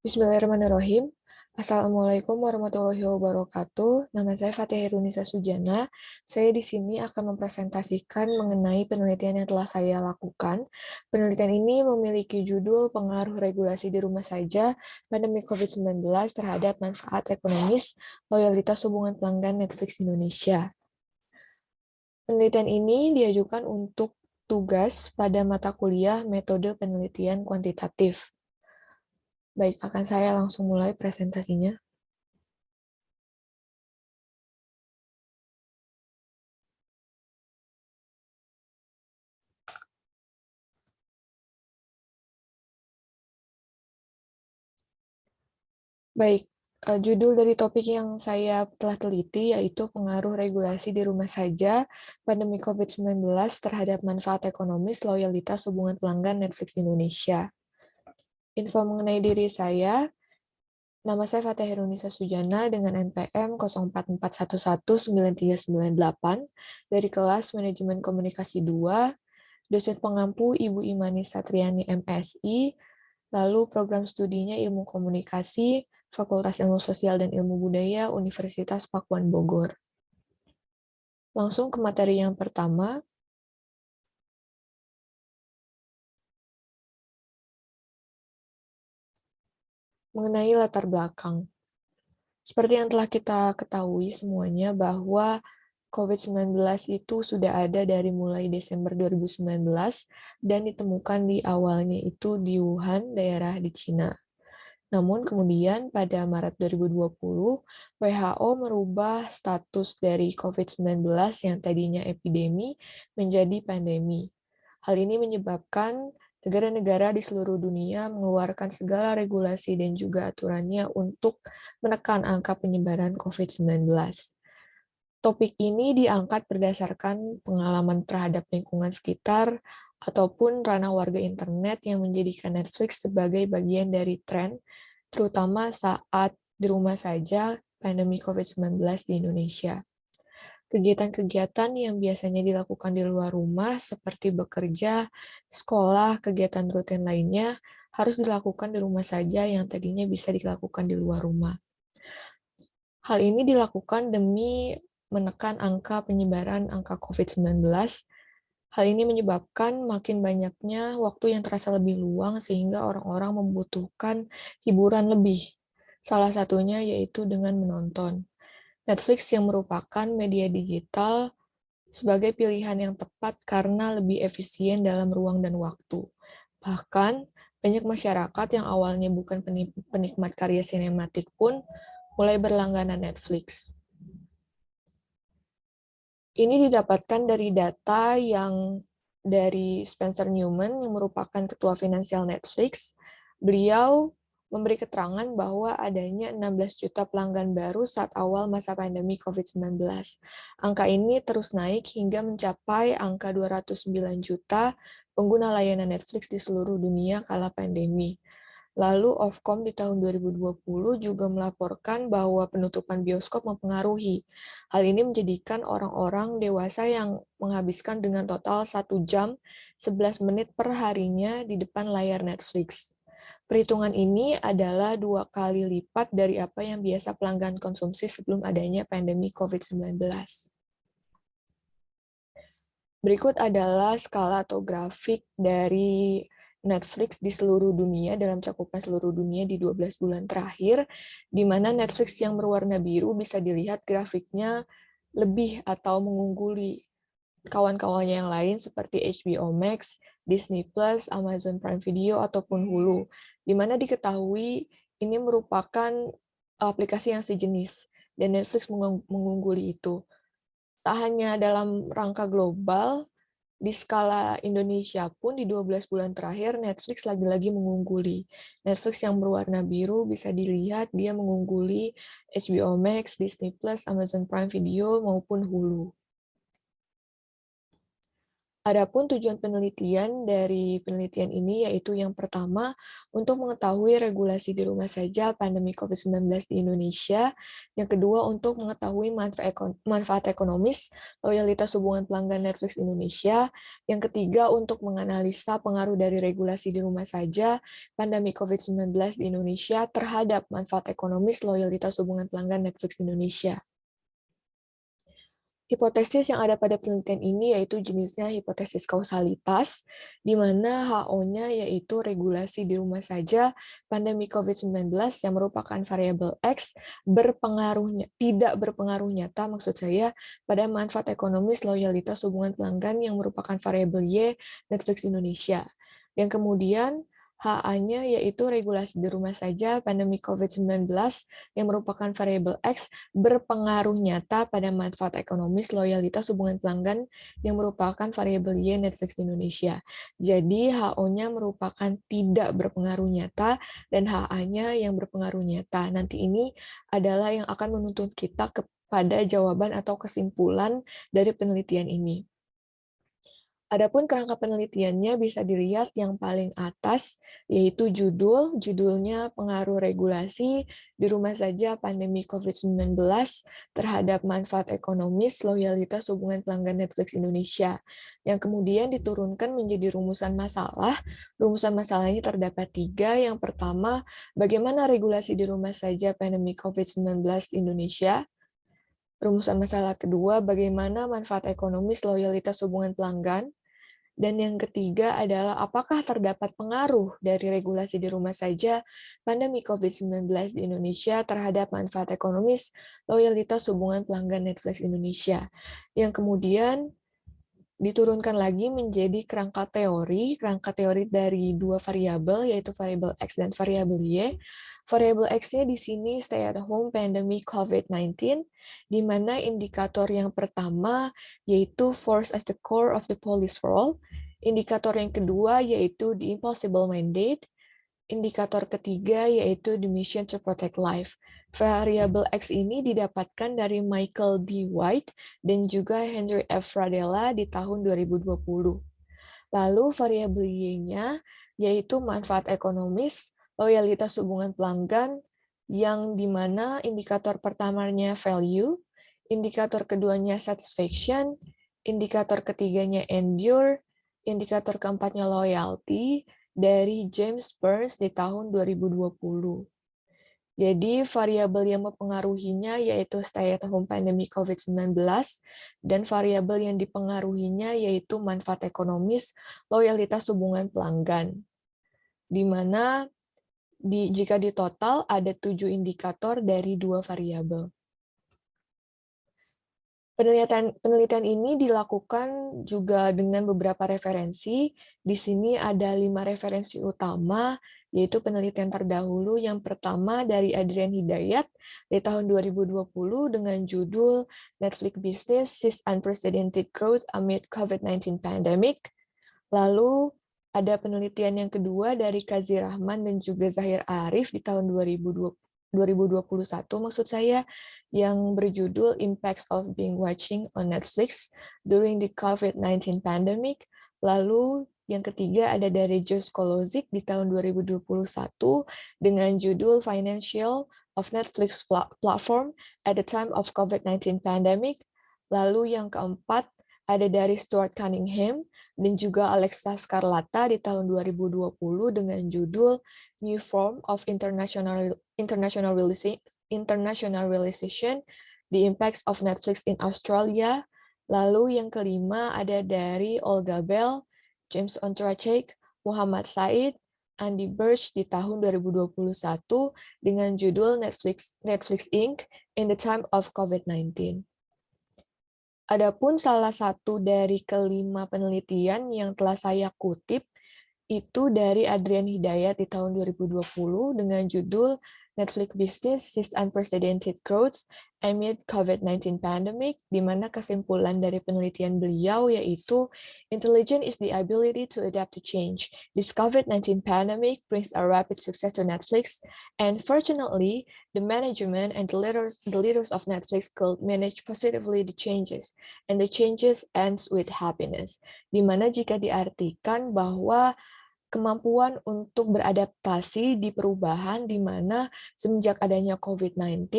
Bismillahirrahmanirrahim. Assalamualaikum warahmatullahi wabarakatuh. Nama saya Fatih Herunisa Sujana. Saya di sini akan mempresentasikan mengenai penelitian yang telah saya lakukan. Penelitian ini memiliki judul Pengaruh Regulasi di Rumah Saja Pandemi COVID-19 terhadap Manfaat Ekonomis Loyalitas Hubungan Pelanggan Netflix Indonesia. Penelitian ini diajukan untuk tugas pada mata kuliah Metode Penelitian Kuantitatif. Baik, akan saya langsung mulai presentasinya. Baik, judul dari topik yang saya telah teliti yaitu pengaruh regulasi di rumah saja pandemi COVID-19 terhadap manfaat ekonomis loyalitas hubungan pelanggan Netflix Indonesia. Info mengenai diri saya, nama saya Fatih Herunisa Sujana dengan NPM 0441193398 dari kelas Manajemen Komunikasi 2, dosen pengampu Ibu Imani Satriani MSI, lalu program studinya Ilmu Komunikasi, Fakultas Ilmu Sosial dan Ilmu Budaya, Universitas Pakuan Bogor. Langsung ke materi yang pertama. Mengenai latar belakang. Seperti yang telah kita ketahui semuanya bahwa COVID-19 itu sudah ada dari mulai Desember 2019 dan ditemukan di awalnya itu di Wuhan, daerah di Cina. Namun kemudian pada Maret 2020, WHO merubah status dari COVID-19 yang tadinya epidemi menjadi pandemi. Hal ini menyebabkan negara-negara di seluruh dunia mengeluarkan segala regulasi dan juga aturannya untuk menekan angka penyebaran COVID-19. Topik ini diangkat berdasarkan pengalaman terhadap lingkungan sekitar ataupun ranah warga internet yang menjadikan Netflix sebagai bagian dari tren, terutama saat di rumah saja pandemi COVID-19 di Indonesia. Kegiatan-kegiatan yang biasanya dilakukan di luar rumah seperti bekerja, sekolah, kegiatan rutin lainnya harus dilakukan di rumah saja yang tadinya bisa dilakukan di luar rumah. Hal ini dilakukan demi menekan angka penyebaran angka COVID-19. Hal ini menyebabkan makin banyaknya waktu yang terasa lebih luang sehingga orang-orang membutuhkan hiburan lebih. Salah satunya yaitu dengan menonton. Netflix yang merupakan media digital sebagai pilihan yang tepat karena lebih efisien dalam ruang dan waktu. Bahkan, banyak masyarakat yang awalnya bukan penikmat karya sinematik pun mulai berlangganan Netflix. Ini didapatkan dari data yang dari Spencer Newman yang merupakan ketua finansial Netflix. Beliau memberi keterangan bahwa adanya 16 juta pelanggan baru saat awal masa pandemi COVID-19. Angka ini terus naik hingga mencapai angka 209 juta pengguna layanan Netflix di seluruh dunia kala pandemi. Lalu Ofcom di tahun 2020 juga melaporkan bahwa penutupan bioskop mempengaruhi. Hal ini menjadikan orang-orang dewasa yang menghabiskan dengan total 1 jam 11 menit per harinya di depan layar Netflix. Perhitungan ini adalah 2 kali lipat dari apa yang biasa pelanggan konsumsi sebelum adanya pandemi COVID-19. Berikut adalah skala atau grafik dari Netflix di seluruh dunia dalam cakupan seluruh dunia di 12 bulan terakhir, di mana Netflix yang berwarna biru bisa dilihat grafiknya lebih atau mengungguli kawan-kawannya yang lain seperti HBO Max, Disney Plus, Amazon Prime Video, ataupun Hulu, di mana diketahui ini merupakan aplikasi yang sejenis, dan Netflix mengungguli itu. Tak hanya dalam rangka global, di skala Indonesia pun di 12 bulan terakhir Netflix lagi-lagi mengungguli. Netflix yang berwarna biru bisa dilihat dia mengungguli HBO Max, Disney Plus, Amazon Prime Video maupun Hulu. Adapun tujuan penelitian dari penelitian ini yaitu yang pertama, untuk mengetahui regulasi di rumah saja pandemi COVID-19 di Indonesia. Yang kedua, untuk mengetahui manfaat ekonomis, loyalitas hubungan pelanggan Netflix Indonesia. Yang ketiga, untuk menganalisa pengaruh dari regulasi di rumah saja pandemi COVID-19 di Indonesia terhadap manfaat ekonomis, loyalitas hubungan pelanggan Netflix Indonesia. Hipotesis yang ada pada penelitian ini yaitu jenisnya hipotesis kausalitas, di mana HO-nya yaitu regulasi di rumah saja pandemi COVID-19 yang merupakan variabel X tidak berpengaruh nyata, maksud saya, pada manfaat ekonomis loyalitas hubungan pelanggan yang merupakan variabel Y Netflix Indonesia. Yang kemudian HA-nya yaitu regulasi di rumah saja pandemi COVID-19 yang merupakan variabel X berpengaruh nyata pada manfaat ekonomis loyalitas hubungan pelanggan yang merupakan variabel Y Netflix Indonesia. Jadi HO-nya merupakan tidak berpengaruh nyata dan HA-nya yang berpengaruh nyata. Nanti ini adalah yang akan menuntun kita kepada jawaban atau kesimpulan dari penelitian ini. Adapun kerangka penelitiannya bisa dilihat yang paling atas, yaitu judulnya pengaruh regulasi di rumah saja pandemi COVID-19 terhadap manfaat ekonomis loyalitas hubungan pelanggan Netflix Indonesia, yang kemudian diturunkan menjadi rumusan masalah. Rumusan masalah ini terdapat 3. Yang pertama, bagaimana regulasi di rumah saja pandemi COVID-19 di Indonesia. Rumusan masalah kedua, bagaimana manfaat ekonomis loyalitas hubungan pelanggan. Dan yang ketiga adalah apakah terdapat pengaruh dari regulasi di rumah saja pandemi COVID-19 di Indonesia terhadap manfaat ekonomis loyalitas hubungan pelanggan Netflix Indonesia. Yang kemudian diturunkan lagi menjadi kerangka teori dari 2 variabel, yaitu variabel X dan variabel Y. Variabel X-nya di sini stay at home pandemic COVID-19, di mana indikator yang pertama yaitu force as the core of the police role, indikator yang kedua yaitu the impossible mandate, indikator ketiga yaitu the mission to protect life. Variabel X ini didapatkan dari Michael D. White dan juga Henry F. Fradella di tahun 2020. Lalu variabel Y-nya yaitu manfaat ekonomis, loyalitas hubungan pelanggan, yang dimana indikator pertamanya value, indikator keduanya satisfaction, indikator ketiganya endure, indikator keempatnya loyalty, dari James Burns di tahun 2020. Jadi variabel yang mempengaruhinya yaitu stay at home pandemi COVID-19 dan variabel yang dipengaruhinya yaitu manfaat ekonomis, loyalitas hubungan pelanggan. Di mana jika ditotal ada 7 indikator dari 2 variabel. Penelitian ini dilakukan juga dengan beberapa referensi. Di sini ada 5 referensi utama, yaitu penelitian terdahulu yang pertama dari Adrian Hidayat di tahun 2020 dengan judul Netflix Business Sees Unprecedented Growth Amid COVID-19 Pandemic. Lalu ada penelitian yang kedua dari Kazi Rahman dan juga Zahir Arif di tahun 2021 maksud saya, yang berjudul Impacts of Being Watching on Netflix During the COVID-19 Pandemic. Lalu yang ketiga ada dari Josh Kolozic di tahun 2021 dengan judul Financial of Netflix Platform at the Time of COVID-19 Pandemic. Lalu yang keempat ada dari Stuart Cunningham dan juga Alexa Scarlata di tahun 2020 dengan judul New Form of International Realization, The Impacts of Netflix in Australia. Lalu yang kelima ada dari Olga Bell, James Ontracek, Muhammad Said, Andy Birch di tahun 2021 dengan judul Netflix Inc. in the Time of COVID-19. Adapun salah satu dari kelima penelitian yang telah saya kutip itu dari Adrian Hidayat di tahun 2020 dengan judul Netflix business sees unprecedented growth amid COVID-19 pandemic, di mana kesimpulan dari penelitian beliau yaitu intelligence is the ability to adapt to change. This COVID-19 pandemic brings a rapid success to Netflix, and fortunately, the management and the leaders of Netflix could manage positively the changes, and the changes ends with happiness. Di mana jika diartikan bahwa kemampuan untuk beradaptasi di perubahan di mana semenjak adanya COVID-19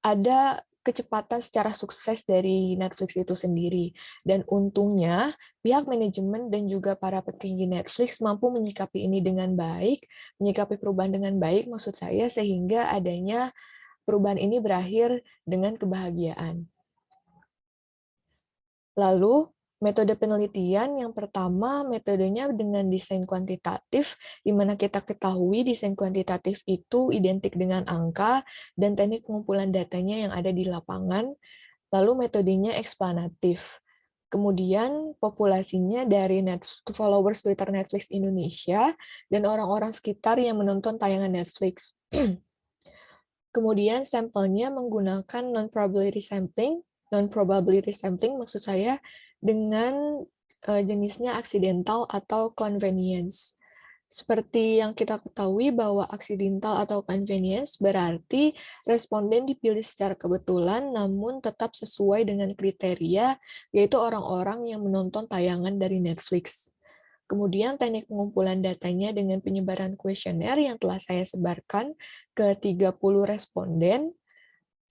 ada kecepatan secara sukses dari Netflix itu sendiri. Dan untungnya pihak manajemen dan juga para petinggi Netflix mampu menyikapi ini dengan baik, menyikapi perubahan dengan baik maksud saya sehingga adanya perubahan ini berakhir dengan kebahagiaan. Lalu, metode penelitian yang pertama, metodenya dengan desain kuantitatif, di mana kita ketahui desain kuantitatif itu identik dengan angka dan teknik pengumpulan datanya yang ada di lapangan. Lalu metodenya eksplanatif. Kemudian populasinya dari followers Twitter Netflix Indonesia dan orang-orang sekitar yang menonton tayangan Netflix. Kemudian sampelnya menggunakan non-probability sampling maksud saya dengan jenisnya accidental atau convenience. Seperti yang kita ketahui bahwa accidental atau convenience berarti responden dipilih secara kebetulan namun tetap sesuai dengan kriteria, yaitu orang-orang yang menonton tayangan dari Netflix. Kemudian teknik pengumpulan datanya dengan penyebaran kuesioner yang telah saya sebarkan ke 30 responden,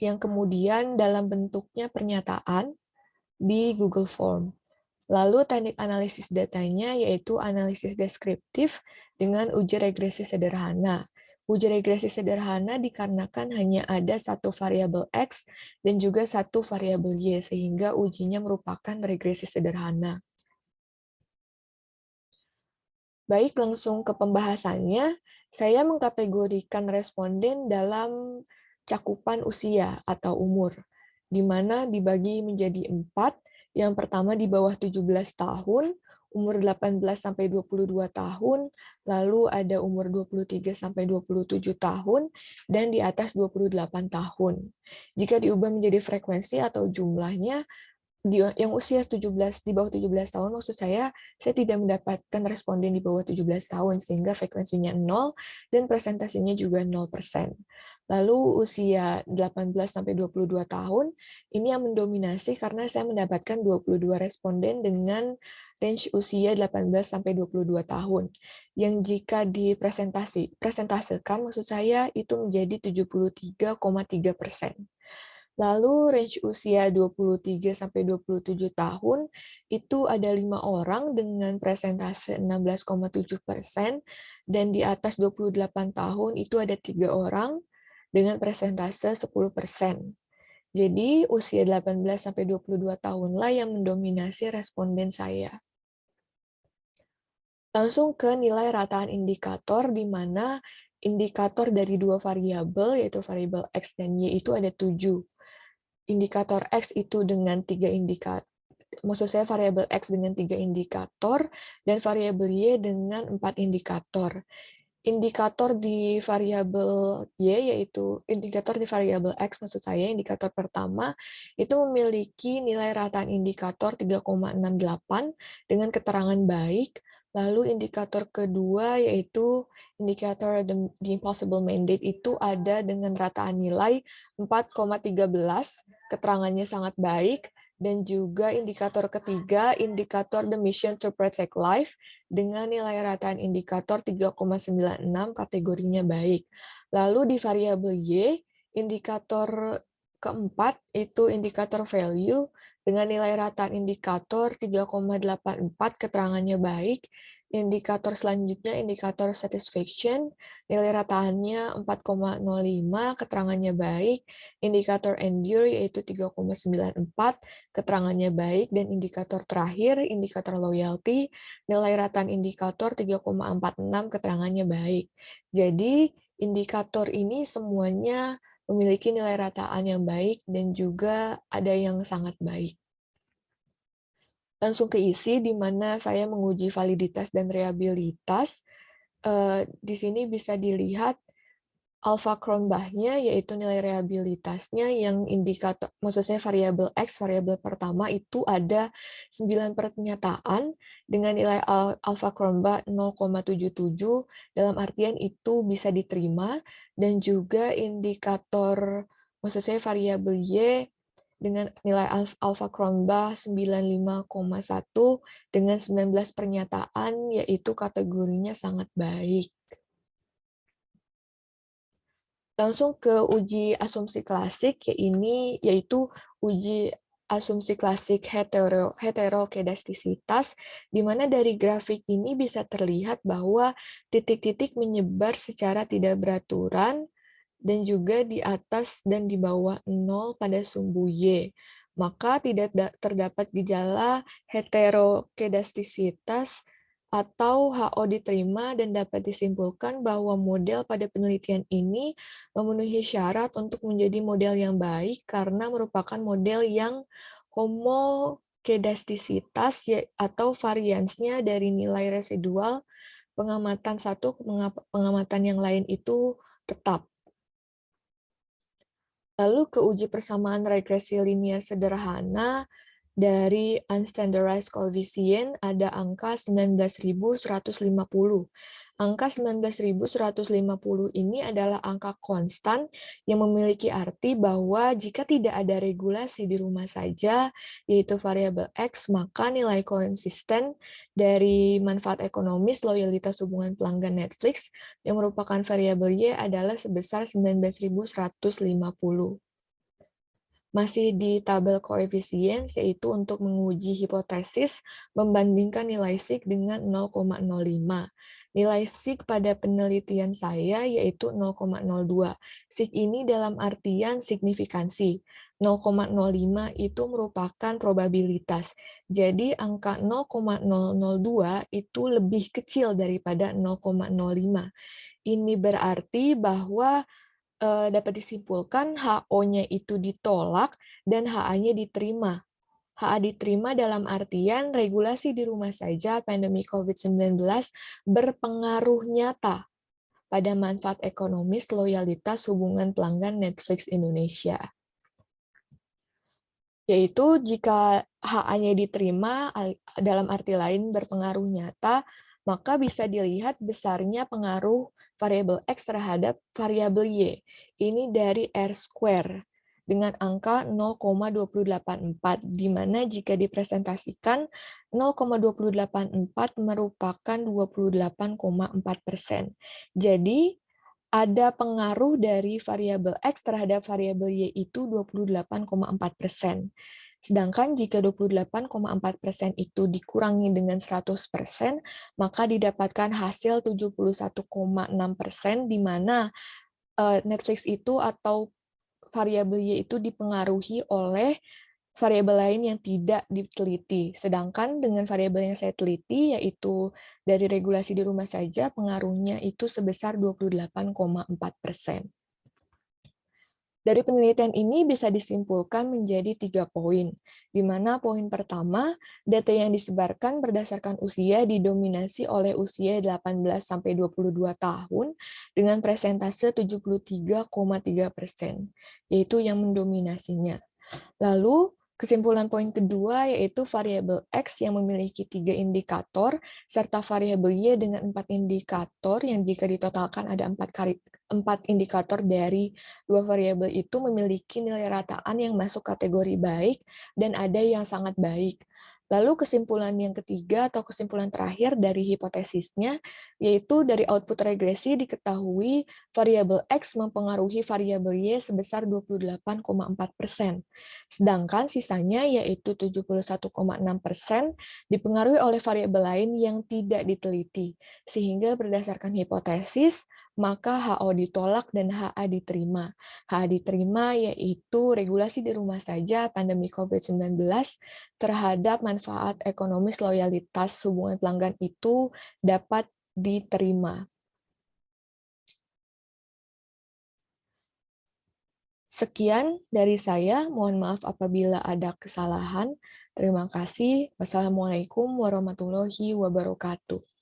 yang kemudian dalam bentuknya pernyataan di Google Form. Lalu teknik analisis datanya yaitu analisis deskriptif dengan uji regresi sederhana. Uji regresi sederhana dikarenakan hanya ada satu variabel X dan juga satu variabel Y, sehingga ujinya merupakan regresi sederhana. Baik, langsung ke pembahasannya. Saya mengkategorikan responden dalam cakupan usia atau umur, di mana dibagi menjadi 4. Yang pertama di bawah 17 tahun, umur 18-22 tahun, lalu ada umur 23-27 tahun, dan di atas 28 tahun. Jika diubah menjadi frekuensi atau jumlahnya, yang usia 17 di bawah 17 tahun maksud saya tidak mendapatkan responden di bawah 17 tahun sehingga frekuensinya 0 dan presentasinya juga 0%. Lalu usia 18 sampai 22 tahun ini yang mendominasi karena saya mendapatkan 22 responden dengan range usia 18 sampai 22 tahun. Yang jika presentasikan maksud saya itu menjadi 73,3%. Lalu range usia 23-27 tahun, itu ada 5 orang dengan presentase 16,7%, dan di atas 28 tahun itu ada 3 orang dengan presentase 10%. Jadi usia 18-22 tahunlah yang mendominasi responden saya. Langsung ke nilai rataan indikator, di mana indikator dari 2 variabel, yaitu variabel X dan Y itu ada 7. Indikator X itu dengan 3 indikator, maksud saya variabel X dengan 3 indikator, dan variabel Y dengan 4 indikator. Indikator di variabel Y, yaitu indikator di variabel X, maksud saya indikator pertama, itu memiliki nilai rataan indikator 3,68 dengan keterangan baik. Lalu indikator kedua, yaitu indikator the impossible mandate, itu ada dengan rataan nilai 4,13, keterangannya sangat baik. Dan juga indikator ketiga, indikator the mission to protect life, dengan nilai rataan indikator 3,96, kategorinya baik. Lalu di variabel Y, indikator keempat itu indikator value, dengan nilai rataan indikator 3,84, keterangannya baik. Indikator selanjutnya indikator satisfaction, nilai rataannya 4,05, keterangannya baik. Indikator endure yaitu 3,94, keterangannya baik. Dan indikator terakhir, indikator loyalty, nilai rataan indikator 3,46, keterangannya baik. Jadi indikator ini semuanya memiliki nilai rataan yang baik dan juga ada yang sangat baik. Langsung ke isi, di mana saya menguji validitas dan reliabilitas. Di sini bisa dilihat Alpha Cronbach-nya yaitu nilai reliabilitasnya yang indikator, maksudnya variabel X, variabel pertama itu ada 9 pernyataan dengan nilai Alpha Cronbach 0,77, dalam artian itu bisa diterima, dan juga indikator, maksudnya variabel Y dengan nilai Alpha Cronbach 95,1 dengan 19 pernyataan, yaitu kategorinya sangat baik. Langsung ke uji asumsi klasik, yaitu uji asumsi klasik heterokedastisitas, di mana dari grafik ini bisa terlihat bahwa titik-titik menyebar secara tidak beraturan dan juga di atas dan di bawah 0 pada sumbu Y. Maka tidak terdapat gejala heterokedastisitas atau HO diterima, dan dapat disimpulkan bahwa model pada penelitian ini memenuhi syarat untuk menjadi model yang baik karena merupakan model yang homokedastisitas atau variansnya dari nilai residual pengamatan satu ke pengamatan yang lain itu tetap. Lalu ke uji persamaan regresi linier sederhana, dari unstandardized coefficient ada angka 19.150. Angka 19.150 ini adalah angka konstan yang memiliki arti bahwa jika tidak ada regulasi di rumah saja, yaitu variabel X, maka nilai konsisten dari manfaat ekonomis loyalitas hubungan pelanggan Netflix yang merupakan variabel Y adalah sebesar 19.150. Masih di tabel koefisien, yaitu untuk menguji hipotesis membandingkan nilai sig dengan 0,05. Nilai sig pada penelitian saya yaitu 0,02. Sig ini dalam artian signifikansi. 0,05 itu merupakan probabilitas. Jadi angka 0,002 itu lebih kecil daripada 0,05. Ini berarti bahwa dapat disimpulkan HO-nya itu ditolak dan HA-nya diterima. HA diterima dalam artian regulasi di rumah saja pandemi COVID-19 berpengaruh nyata pada manfaat ekonomis loyalitas hubungan pelanggan Netflix Indonesia. Yaitu jika HA-nya diterima dalam arti lain berpengaruh nyata, maka bisa dilihat besarnya pengaruh variabel X terhadap variabel Y. Ini dari R-square dengan angka 0,284, di mana jika dipresentasikan 0,284 merupakan 28,4%. Jadi, ada pengaruh dari variabel X terhadap variabel Y itu 28,4%. Sedangkan jika 28,4% itu dikurangi dengan 100%, maka didapatkan hasil 71,6%, di mana Netflix itu atau variabel Y itu dipengaruhi oleh variabel lain yang tidak diteliti. Sedangkan dengan variabel yang saya teliti, yaitu dari regulasi di rumah saja, pengaruhnya itu sebesar 28,4%. Dari penelitian ini bisa disimpulkan menjadi 3 poin, di mana poin pertama, data yang disebarkan berdasarkan usia didominasi oleh usia 18-22 tahun dengan presentase 73,3%, yaitu yang mendominasinya. Lalu, kesimpulan poin kedua yaitu variabel X yang memiliki 3 indikator, serta variabel Y dengan 4 indikator yang jika ditotalkan ada 4 indikator dari 2 variabel itu memiliki nilai rataan yang masuk kategori baik dan ada yang sangat baik. Lalu kesimpulan yang ketiga atau kesimpulan terakhir dari hipotesisnya, yaitu dari output regresi diketahui variabel X mempengaruhi variabel Y sebesar 28,4%. Sedangkan sisanya yaitu 71,6% dipengaruhi oleh variabel lain yang tidak diteliti. Sehingga berdasarkan hipotesis, maka HO ditolak dan HA diterima. HA diterima yaitu regulasi di rumah saja pandemi COVID-19 terhadap manfaat ekonomis loyalitas hubungan pelanggan itu dapat diterima. Sekian dari saya, mohon maaf apabila ada kesalahan. Terima kasih. Wassalamualaikum warahmatullahi wabarakatuh.